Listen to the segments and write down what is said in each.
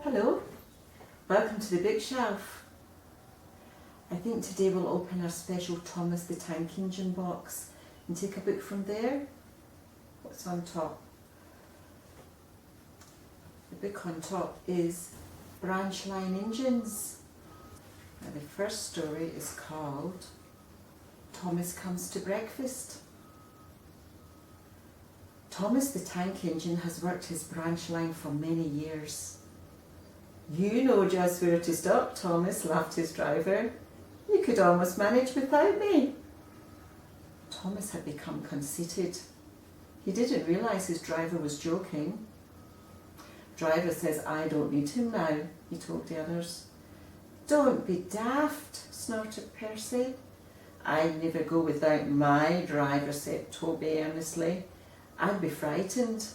Hello, welcome to the bookshelf. I think today we'll open our special Thomas the Tank Engine box and take a book from there. What's on top? The book on top is Branch Line Engines. Now the first story is called Thomas Comes to Breakfast. Thomas the Tank Engine has worked his branch line for many years. "You know just where to stop, Thomas," laughed his driver. "You could almost manage without me." Thomas had become conceited. He didn't realise his driver was joking. "Driver says I don't need him now," he told the others. "Don't be daft," snorted Percy. "I never go without my driver," said Toby earnestly. "I'd be frightened."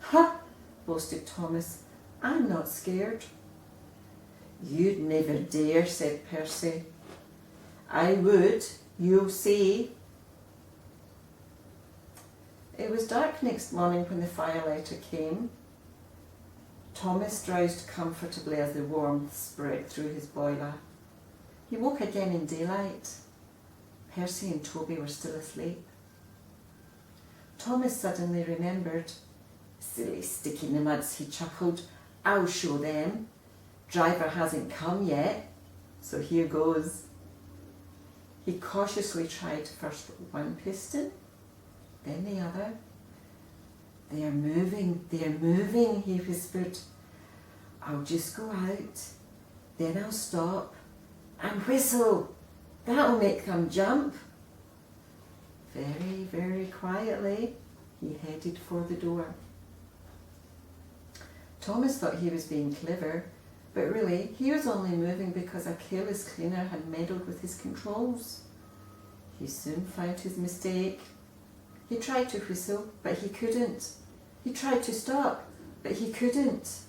"Ha!" boasted Thomas. "I'm not scared." "You'd never dare," said Percy. "I would, you'll see." It was dark next morning when the firelighter came. Thomas drowsed comfortably as the warmth spread through his boiler. He woke again in daylight. Percy and Toby were still asleep. Thomas suddenly remembered. "Silly sticky muds," he chuckled. "I'll show them. Driver hasn't come yet, so here goes." He cautiously tried first one piston, then the other. They're moving," he whispered. "I'll just go out, then I'll stop and whistle. That'll make them jump." Very, very quietly, he headed for the door. Thomas thought he was being clever, but really he was only moving because a careless cleaner had meddled with his controls. He soon found his mistake. He tried to whistle, but he couldn't. He tried to stop, but he couldn't.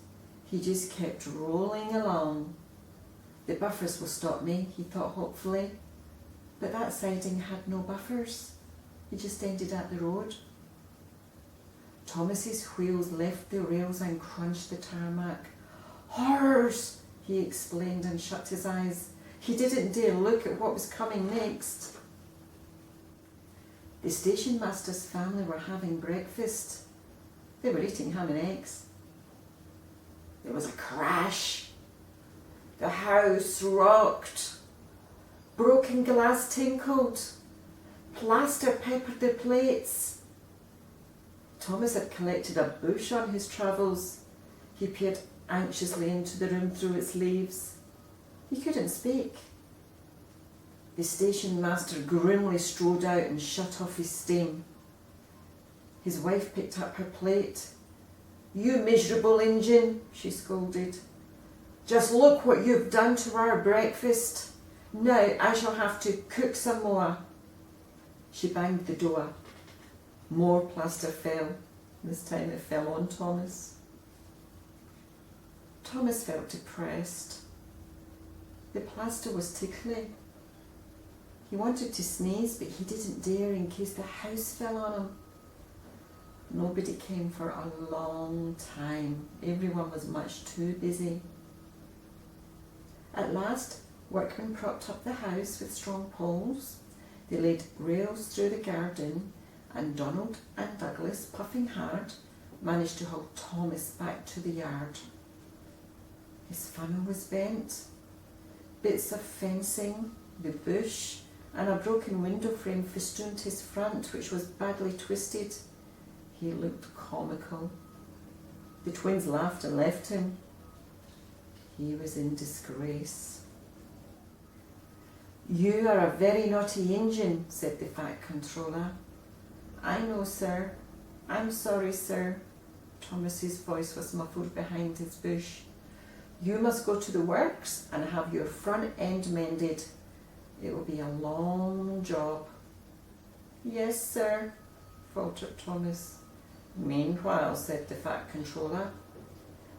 He just kept rolling along. "The buffers will stop me," he thought hopefully. But that siding had no buffers. He just ended at the road. Thomas's wheels left the rails and crunched the tarmac. "Horrors!" he explained and shut his eyes. He didn't dare look at what was coming next. The station master's family were having breakfast. They were eating ham and eggs. There was a crash. The house rocked. Broken glass tinkled. Plaster peppered the plates. Thomas had collected a bush on his travels. He peered anxiously into the room through its leaves. He couldn't speak. The station master grimly strode out and shut off his steam. His wife picked up her plate. "You miserable engine," she scolded. "Just look what you've done to our breakfast. Now I shall have to cook some more." She banged the door. More plaster fell. This time it fell on Thomas. Thomas felt depressed. The plaster was tickly. He wanted to sneeze, but he didn't dare in case the house fell on him. Nobody came for a long time. Everyone was much too busy. At last, workmen propped up the house with strong poles. They laid rails through the garden, and Donald and Douglas, puffing hard, managed to haul Thomas back to the yard. His funnel was bent. Bits of fencing, the bush, and a broken window frame festooned his front, which was badly twisted. He looked comical. The twins laughed and left him. He was in disgrace. "You are a very naughty engine," said the fat controller. "I know, sir. I'm sorry, sir." Thomas's voice was muffled behind his bush. "You must go to the works and have your front end mended. It will be a long job." "Yes, sir," faltered Thomas. "Meanwhile," said the fat controller,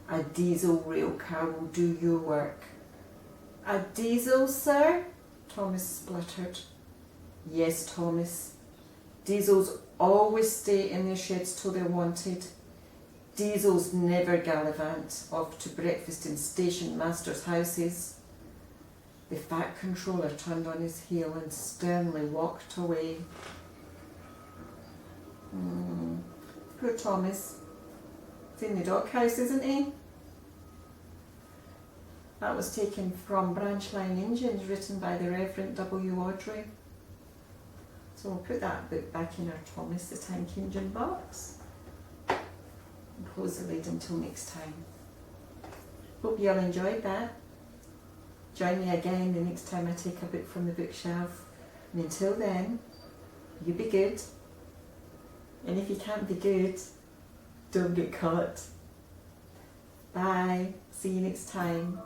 "a diesel rail car will do your work." "A diesel, sir?" Thomas spluttered. "Yes, Thomas. Diesels always stay in their sheds till they're wanted. Diesels never gallivant off to breakfast in station masters' houses. The fat controller turned on his heel and sternly walked away. Poor Thomas. He's in the doghouse, isn't he? That was taken from Branch Line Engines, written by the Rev W Awdry. So we'll put that book back in our Thomas the Tank Engine box and close the lid until next time. Hope you all enjoyed that. Join me again the next time I take a book from the bookshelf. And until then, you be good. And if you can't be good, don't get caught. Bye. See you next time.